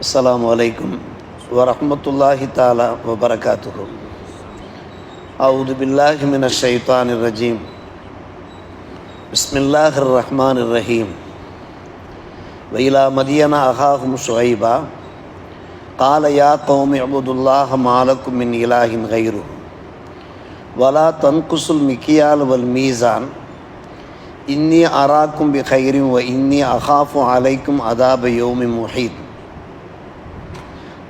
அஸ்ஸலாமு அலைக்கும் வரஹ்மத்துல்லாஹி தஆலா வபரகாத்துஹு. அஊது பில்லாஹி மினஷ் ஷைத்தானிர் ரஜீம். பிஸ்மில்லாஹிர் ரஹ்மானிர் ரஹீம். வஇலா மதியன அஹாஹும் ஷுஐபா قال يا قوم اعبدوا الله ما لكم من إله غيره ولا تنقصوا المكيال والميزان إني أراكم بخير وإني أخاف عليكم عذاب يوم محيط.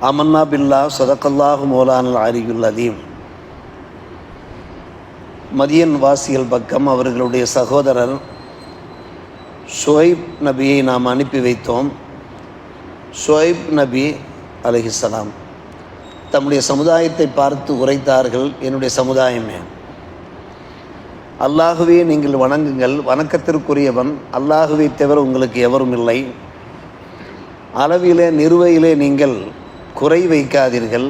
ஆமன்னா பில்லா சதகல்லாஹு மௌலானல் அலியுல் அதீம். மதியன் வாசிகள் பக்கம் அவர்களுடைய சகோதரர் ஷுஐப் நபியை நாம் அனுப்பி வைத்தோம். ஷுஐப் நபி அலைஹிஸ்ஸலாம் தம்முடைய சமுதாயத்தை பார்த்து உரைத்தார்கள், என்னுடைய சமுதாயமே, அல்லாஹுவே நீங்கள் வணங்குங்கள், வணக்கத்திற்குரியவன் அல்லாஹுவை தவிர உங்களுக்கு எவரும் இல்லை. அளவிலே நிறுவையிலே நீங்கள் குறை வைக்காதீர்கள்.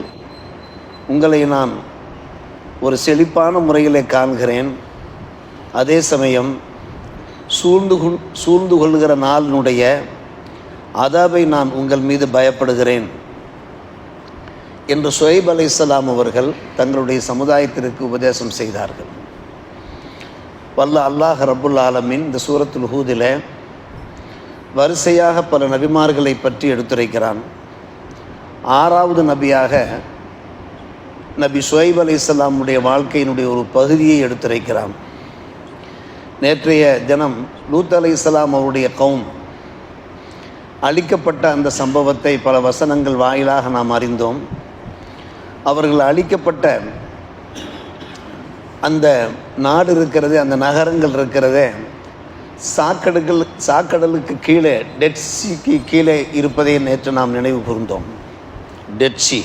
உங்களை நான் ஒரு செழிப்பான முறையிலே காண்கிறேன். அதே சமயம் சூழ்ந்து கொள்கிற நாளினுடைய அதாபை நான் உங்கள் மீது பயப்படுகிறேன் என்று ஷுஐப் அலைஹிஸ்ஸலாம் அவர்கள் தங்களுடைய சமுதாயத்திற்கு உபதேசம் செய்தார்கள். வல்ல அல்லாஹ் ரப்புல் ஆலமீன் இந்த சூரத்துல் ஹூதில் வரிசையாக பல நபிமார்களை பற்றி எடுத்துரைக்கிறான். 6வது நபியாக நபி ஷுஐப் அலைஹிஸ்ஸலாமுடைய வாழ்க்கையினுடைய ஒரு பகுதியை எடுத்துரைக்கிறான். நேற்றைய தினம் லூத் அலைஹிஸ்ஸலாம் அவருடைய கௌம் அழிக்கப்பட்ட அந்த சம்பவத்தை பல வசனங்கள் வாயிலாக நாம் அறிந்தோம். அவர்கள் அழிக்கப்பட்ட அந்த நாடு இருக்கிறது, அந்த நகரங்கள் இருக்கிறதே, சாக்கடலுக்கு கீழே, டெட் சீக்கு கீழே இருப்பதை நேற்று நாம் நினைவு கூர்ந்தோம். டெட் சீ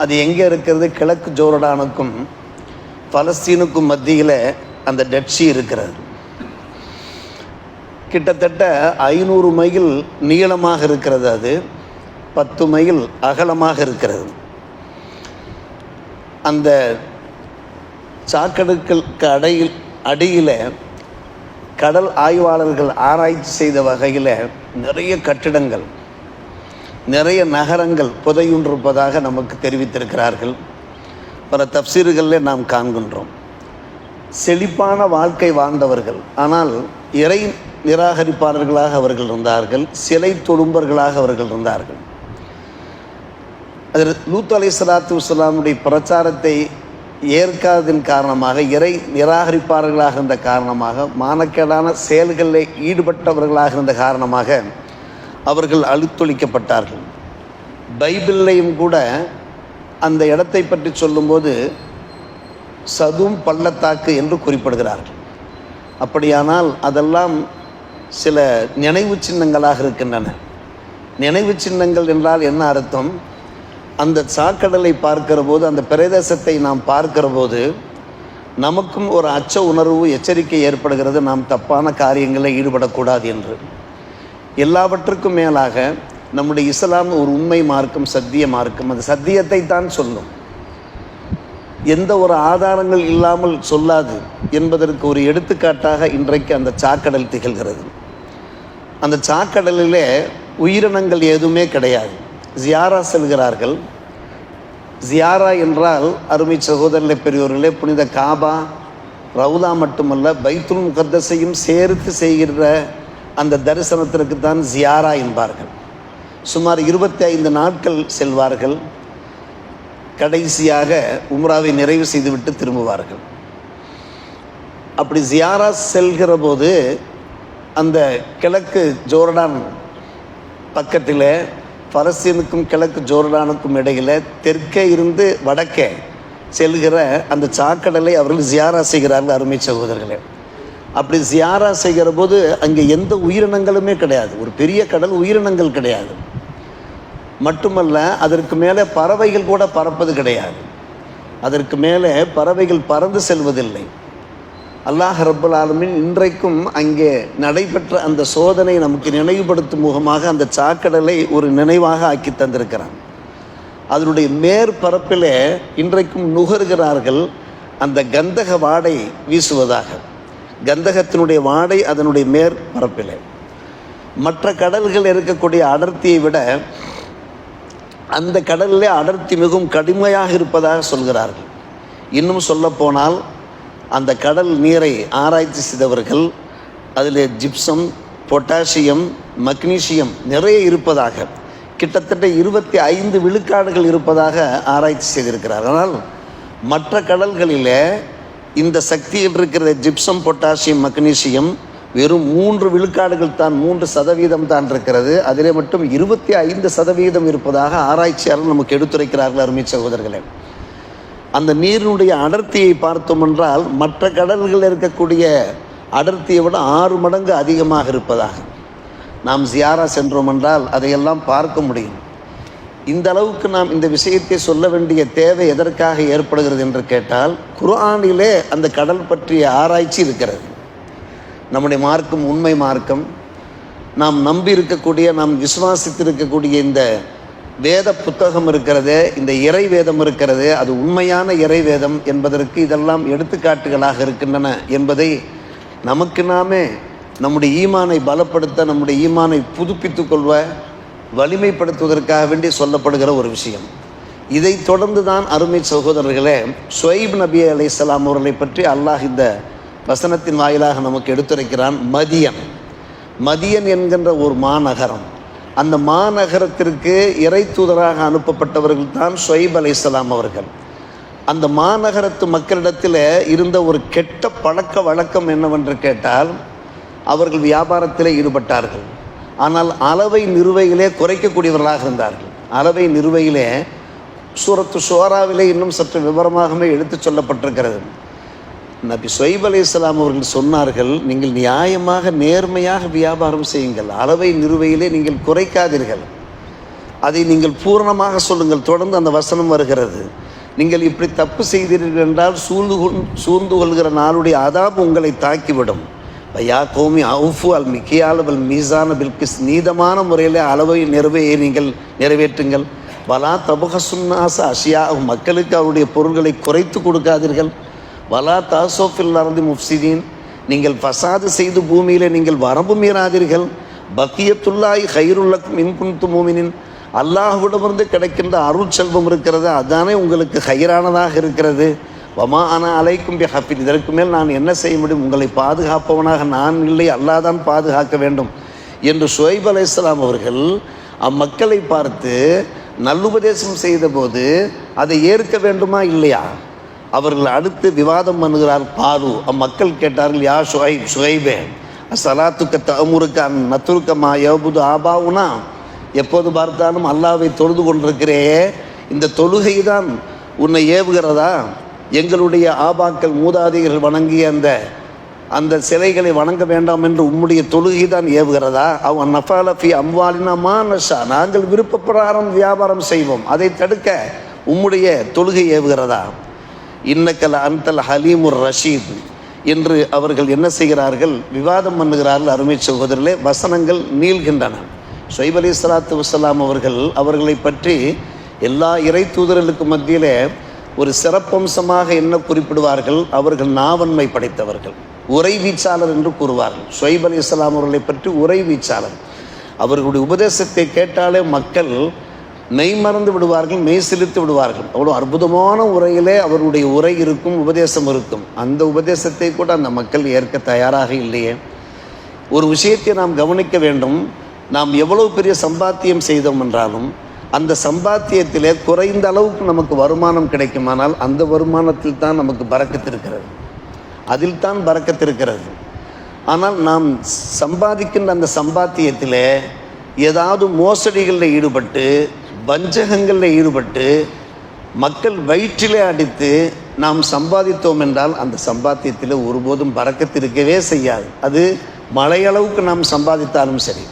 அது எங்கே இருக்கிறது? கிழக்கு ஜோர்டானுக்கும் பலஸ்தீனுக்கும் மத்தியில் அந்த டெட் சீ இருக்கிறது. கிட்டத்தட்ட 500 மைல் நீளமாக இருக்கிறது. அது 10 மைல் அகலமாக இருக்கிறது. அந்த சாக்கடைகளுக்கு அடியில் கடல் ஆய்வாளர்கள் ஆராய்ச்சி செய்த வகையில் நிறைய கட்டிடங்கள், நிறைய நகரங்கள் புதையுண்டிருப்பதாக நமக்கு தெரிவித்திருக்கிறார்கள். பல தப்சீர்களில் நாம் காண்கின்றோம். செழிப்பான வாழ்க்கை வாழ்ந்தவர்கள், ஆனால் இறை நிராகரிப்பாளர்களாக அவர்கள் இருந்தார்கள், சிலை தொழும்பர்களாக அவர்கள் இருந்தார்கள். அதில் லூத் அலைஹிஸ்ஸலாத்து வஸ்ஸலாமுடைய பிரச்சாரத்தை ஏற்காததின் காரணமாக, இறை நிராகரிப்பாளர்களாக இருந்த காரணமாக, மானக்கேடான செயல்களில் ஈடுபட்டவர்களாக இருந்த காரணமாக அவர்கள் அழித்தொழிக்கப்பட்டார்கள். பைபிள்லையும் கூட அந்த இடத்தை பற்றி சொல்லும்போது சதும் பள்ளத்தாக்கு என்று குறிப்பிடுகிறார்கள். அப்படியானால் அதெல்லாம் சில நினைவு சின்னங்களாக இருக்கின்றன. நினைவு சின்னங்கள் என்றால் என்ன அர்த்தம்? அந்த சாக்கடலை பார்க்கிற போது, அந்த பிரதேசத்தை நாம் பார்க்கிற போது நமக்கும் ஒரு அச்ச உணர்வு, எச்சரிக்கை ஏற்படுகிறது, நாம் தப்பான காரியங்களில் ஈடுபடக்கூடாது என்று. எல்லாவற்றுக்கும் மேலாக நம்முடைய இஸ்லாம் ஒரு உண்மை மார்க்கம், சத்திய மார்க்கம். அது சத்தியத்தை தான் சொல்லும், எந்த ஒரு ஆதாரங்கள் இல்லாமல் சொல்லாது என்பதற்கு ஒரு எடுத்துக்காட்டாக இன்றைக்கு அந்த சாக்கடல் திகழ்கிறது. அந்த சாக்கடலிலே உயிரினங்கள் எதுவுமே கிடையாது. ஜியாரா செல்கிறார்கள். ஜியாரா என்றால் அருமை சகோதரர்களே, பெரியோர்களே, புனித காபா, ரவுலா மட்டுமல்ல, பைத்துல் முகத்தஸையும் சேர்த்து செய்கிற அந்த தரிசனத்திற்கு தான் ஜியாரா என்பார்கள். சுமார் 25 நாட்கள் செல்வார்கள். கடைசியாக உம்ராவை நிறைவு செய்துவிட்டு திரும்புவார்கள். அப்படி ஜியாரா செல்கிற போது அந்த கிழக்கு ஜோர்டான் பக்கத்தில், பலஸ்தீனுக்கும் கிழக்கு ஜோர்டானுக்கும் இடையில் தெற்கே இருந்து வடக்கே செல்கிற அந்த சாக்கடலை அவர்கள் ஜியாரா செய்கிறார்கள். அருமை சகோதரர்களே, அப்படி ஜியாரா செய்கிற போது அங்கே எந்த உயிரினங்களுமே கிடையாது. ஒரு பெரிய கடல், உயிரினங்கள் கிடையாது. மட்டுமல்ல, அதற்கு மேலே பறவைகள் கூட பறப்பது கிடையாது. அதற்கு மேலே பறவைகள் பறந்து செல்வதில்லை. அல்லாஹ் ரப்புல் ஆலமீன் இன்றைக்கும் அங்கே நடைபெற்ற அந்த சோதனை நமக்கு நினைவுபடுத்தும் முகமாக அந்த சாக்கடலை ஒரு நினைவாக ஆக்கி தந்திருக்கிறான். அதனுடைய மேற்பரப்பிலே இன்றைக்கும் நுகர்கிறார்கள் அந்த கந்தக வாடை வீசுவதாக. கந்தகத்தினுடைய வாடை அதனுடைய மேற்பரப்பிலே. மற்ற கடல்கள் இருக்கக்கூடிய அடர்த்தியை விட அந்த கடலில் அடர்த்தி மிகவும் கடுமையாக இருப்பதாக சொல்கிறார்கள். இன்னும் சொல்லப்போனால் அந்த கடல் நீரை ஆராய்ச்சி செய்தவர்கள் அதில் ஜிப்சம், பொட்டாசியம், மக்னீசியம் நிறைய இருப்பதாக, கிட்டத்தட்ட 25 விழுக்காடுகள் இருப்பதாக ஆராய்ச்சி செய்திருக்கிறார். ஆனால் மற்ற கடல்களில் இந்த சக்தியில் இருக்கிற ஜிப்சம், பொட்டாசியம், மக்னீசியம் வெறும் 3 விழுக்காடுகள் தான், 3% தான் இருக்கிறது. அதிலே மட்டும் 25% இருப்பதாக ஆராய்ச்சியாளர்கள் நமக்கு எடுத்துரைக்கிறார்கள். அருமை சகோதரர்களே, அந்த நீரினுடைய அடர்த்தியை பார்த்தோம் என்றால் மற்ற கடல்களில் இருக்கக்கூடிய அடர்த்தியை விட 6 மடங்கு அதிகமாக இருப்பதாக. நாம் ஜியாரா சென்றோம் என்றால் அதையெல்லாம் பார்க்க முடியும். இந்த அளவுக்கு நாம் இந்த விஷயத்தை சொல்ல வேண்டிய தேவை எதற்காக ஏற்படுகிறது என்று கேட்டால், குர்ஆனிலே அந்த கடல் பற்றிய ஆராய்ச்சி இருக்கிறது. நம்முடைய மார்க்கம் உண்மை மார்க்கம், நாம் நம்பி இருக்கக்கூடிய, நாம் விசுவாசித்திருக்கக்கூடிய இந்த வேத புத்தகம் இருக்கிறது, இந்த இறை வேதம் இருக்கிறது, அது உண்மையான இறை வேதம் என்பதற்கு இதெல்லாம் எடுத்துக்காட்டுகளாக இருக்கின்றன என்பதை நமக்கு நாமே நம்முடைய ஈமானை பலப்படுத்த, நம்முடைய ஈமானை புதுப்பித்து கொள்வ, வலிமைப்படுத்துவதற்காக வேண்டி சொல்லப்படுகிற ஒரு விஷயம். இதை தொடர்ந்து தான் அருமை சகோதரர்களே, ஷுஐப் நபி அலைஹிஸ்ஸலாம் அவர்களை பற்றி அல்லாஹ் இந்த வசனத்தின் வாயிலாக நமக்கு எடுத்துரைக்கிறான். மதியன் என்கின்ற ஒரு மாநகரம், அந்த மாநகரத்திற்கு இறை தூதராக அனுப்பப்பட்டவர்கள் தான் ஷுஐப் அலைஹிஸ்ஸலாம் அவர்கள். அந்த மாநகரத்து மக்களிடத்தில் இருந்த ஒரு கெட்ட பழக்க வழக்கம் என்னவென்று கேட்டால், அவர்கள் வியாபாரத்திலே ஈடுபட்டார்கள், ஆனால் அளவை நிறுவையிலே குறைக்கக்கூடியவர்களாக இருந்தார்கள். அளவை நிறுவையிலே சூரத்து ஷுஆராவிலே இன்னும் சற்று விவரமாகவே எடுத்து சொல்லப்பட்டிருக்கிறது. நபி ஷுஐப் அலைஹிஸ்ஸலாம் அவர்கள் சொன்னார்கள், நீங்கள் நியாயமாக நேர்மையாக வியாபாரம் செய்யுங்கள், அளவை நிறுவையிலே நீங்கள் குறைக்காதீர்கள், அதை நீங்கள் பூரணமாக சொல்லுங்கள். தொடர்ந்து அந்த வசனம் வருகிறது, நீங்கள் இப்படி தப்பு செய்தீர்கள் என்றால் சூழ்ந்து கொள்கிற நாளுடைய அதாபு உங்களை தாக்கிவிடும். யா கோமி அவுஃபு அல் மிக்கியால் அல் மீசான பில்கிஸ், நீதமான முறையில் அளவை நிறுவையை நீங்கள் நிறைவேற்றுங்கள். வலா தபுகசுன்னாச அஷியா, மக்களுக்கு அவருடைய பொருள்களை குறைத்து கொடுக்காதீர்கள். வலா தாசோஃபில் அர்தி முஃப்சிதீன், நீங்கள் ஃபசாது செய்து பூமியில் நீங்கள் வரம்பு மீறாதீர்கள். பக்கியத்துல்லாஹி கைருல்லக்கும் இன் குன்தும் மூமினின், அல்லாஹ்விடமிருந்து கிடைக்கின்ற அருள் செல்வம் இருக்கிறது, அதுதானே உங்களுக்கு ஹைரானதாக இருக்கிறது. வமா அனா அலைக்கும் பி ஹஃபித், இதற்கு மேல் நான் என்ன செய்ய முடியும், உங்களை பாதுகாப்பவனாக நான் இல்லை, அல்லாஹ் தான் பாதுகாக்க வேண்டும் என்று ஷுஐப் அலைஹிஸ்ஸலாம் அவர்கள் அம்மக்களை பார்த்து நல்லுபதேசம் செய்தபோது அதை ஏற்க வேண்டுமா இல்லையா? அவர்கள் அடுத்து விவாதம் பண்ணுகிறார். பாரு, அம்மக்கள் கேட்டார்கள், யா ஷுஐபே சலாத்துக்க தமுருக்க நத்துருக்கமா யபுது ஆபாவுனா, எப்போது பார்த்தாலும் அல்லாவை தொழுது கொண்டிருக்கிறே, இந்த தொழுகை தான் உன்னை ஏவுகிறதா? எங்களுடைய ஆபாக்கள் மூதாதையர்கள் வணங்கிய அந்த சிலைகளை வணங்க வேண்டாம் என்று உம்முடைய தொழுகை தான் ஏவுகிறதா? அவன் நஃபாலஃபி அம்வாலினா மா நஷா, நாங்கள் விருப்பப்பிரகாரம் வியாபாரம் செய்வோம், அதை தடுக்க உம்முடைய தொழுகை ஏவுகிறதா? இன்னக்கல் அன்தல் ஹலீமுர் ரஷீத் என்று அவர்கள் என்ன செய்கிறார்கள், விவாதம் பண்ணுகிறார்கள். அருமை சகோதரர்களே, வசனங்கள் நீள்கின்றன. ஷுஐப் அலைஹிஸ்ஸலாத்து வஸ்ஸலாம் அவர்களை பற்றி எல்லா இறை தூதர்களுக்கு மத்தியிலே ஒரு சிறப்பம்சமாக என்ன குறிப்பிடுவார்கள், அவர்கள் நாவன்மை படைத்தவர்கள், உரை வீச்சாளர் என்று கூறுவார்கள். ஷுஐப் அலைஹிஸ்ஸலாம் அவர்களை பற்றி உரை வீச்சாளர். அவர்களுடைய உபதேசத்தை கேட்டாலே மக்கள் மெய் மறந்து விடுவார்கள், மெய் செலுத்தி விடுவார்கள். அவ்வளோ அற்புதமான உரையிலே அவருடைய உரை இருக்கும், உபதேசம் இருக்கும். அந்த உபதேசத்தை கூட அந்த மக்கள் ஏற்க தயாராக இல்லையே. ஒரு விஷயத்தை நாம் கவனிக்க வேண்டும். நாம் எவ்வளவு பெரிய சம்பாத்தியம் செய்தோம் என்றாலும் அந்த சம்பாத்தியத்திலே குறைந்த அளவுக்கு நமக்கு வருமானம் கிடைக்குமானால் அந்த வருமானத்தில் தான் நமக்கு பரக்கத்து இருக்கிறது, அதில் தான் பரக்கத்து இருக்கிறது. ஆனால் நாம் சம்பாதிக்கின்ற அந்த சம்பாத்தியத்தில் ஏதாவது மோசடிகளில் ஈடுபட்டு, வஞ்சகங்களில் ஈடுபட்டு, மக்கள் வயிற்றிலே அடித்து நாம் சம்பாதித்தோம் என்றால் அந்த சம்பாத்தியத்தில் ஒருபோதும் பரக்கத்து இருக்கவே செய்யாது. அது மழையளவுக்கு நாம் சம்பாதித்தாலும் சரி.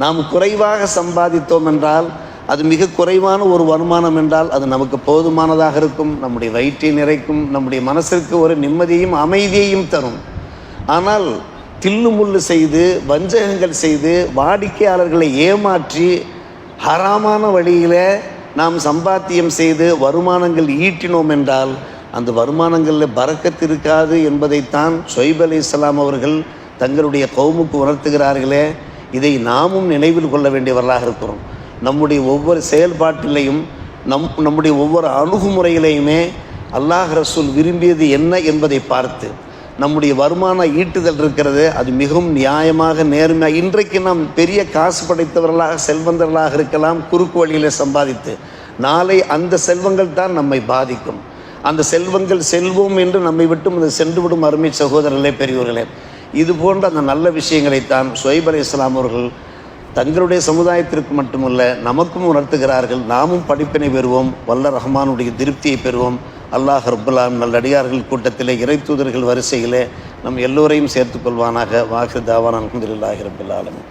நாம் குறைவாக சம்பாதித்தோம் என்றால், அது மிக குறைவான ஒரு வருமானம் என்றால் அது நமக்கு போதுமானதாக இருக்கும், நம்முடைய வயிற்றை நிறைக்கும், நம்முடைய மனசிற்கு ஒரு நிம்மதியையும் அமைதியையும் தரும். ஆனால் தில்லு முள்ளு செய்து, வஞ்சகங்கள் செய்து, வாடிக்கையாளர்களை ஏமாற்றி, ஹராமான வழியில் நாம் சம்பாத்தியம் செய்து வருமானங்கள் ஈட்டினோம் என்றால் அந்த வருமானங்களில் பரக்கத்து இருக்காது என்பதைத்தான் ஷுஐப் அலைஹிஸ்ஸலாம் அவர்கள் தங்களுடைய கௌமுக்கு உணர்த்துகிறார்களே. இதை நாமும் நினைவில் கொள்ள வேண்டியவர்களாக இருக்கிறோம். நம்முடைய ஒவ்வொரு செயல்பாட்டிலையும் நம்முடைய ஒவ்வொரு அணுகுமுறையிலையுமே அல்லாஹ் ரசூல் விரும்பியது என்ன என்பதை பார்த்து நம்முடைய வருமான ஈட்டுதல் இருக்கிறது, அது மிகவும் நியாயமாக நேர்மையாக. இன்றைக்கு நாம் பெரிய காசு படைத்தவர்களாக செல்வந்தர்களாக இருக்கலாம், குறுக்கு வழியில் சம்பாதித்து. நாளை அந்த செல்வங்கள் தான் நம்மை பாதிக்கும். அந்த செல்வங்கள் செல்வோம் என்று நம்மை விட்டும் அது சென்றுவிடும். அருமை சகோதரர்களே, பெரியோர்களே, இது போன்ற அந்த நல்ல விஷயங்களைத்தான் ஷுஐப் அலைஹிஸ்ஸலாம் அவர்கள் தங்களுடைய சமுதாயத்திற்கு மட்டுமல்ல நமக்கும் உணர்த்துகிறார்கள். நாமும் படிப்பினை பெறுவோம், வல்ல ரஹ்மானுடைய திருப்தியை பெறுவோம். அல்லாஹ் ரப்புல் ஆலமீன் நல்லடியார்கள் கூட்டத்திலே, இறை தூதர்கள் வரிசையிலே நம் எல்லோரையும் சேர்த்துக்கொள்வானாக. வாஹிர் தாவானா அல்ஹம்துலில்லாஹி ரப்பில் ஆலமீன்.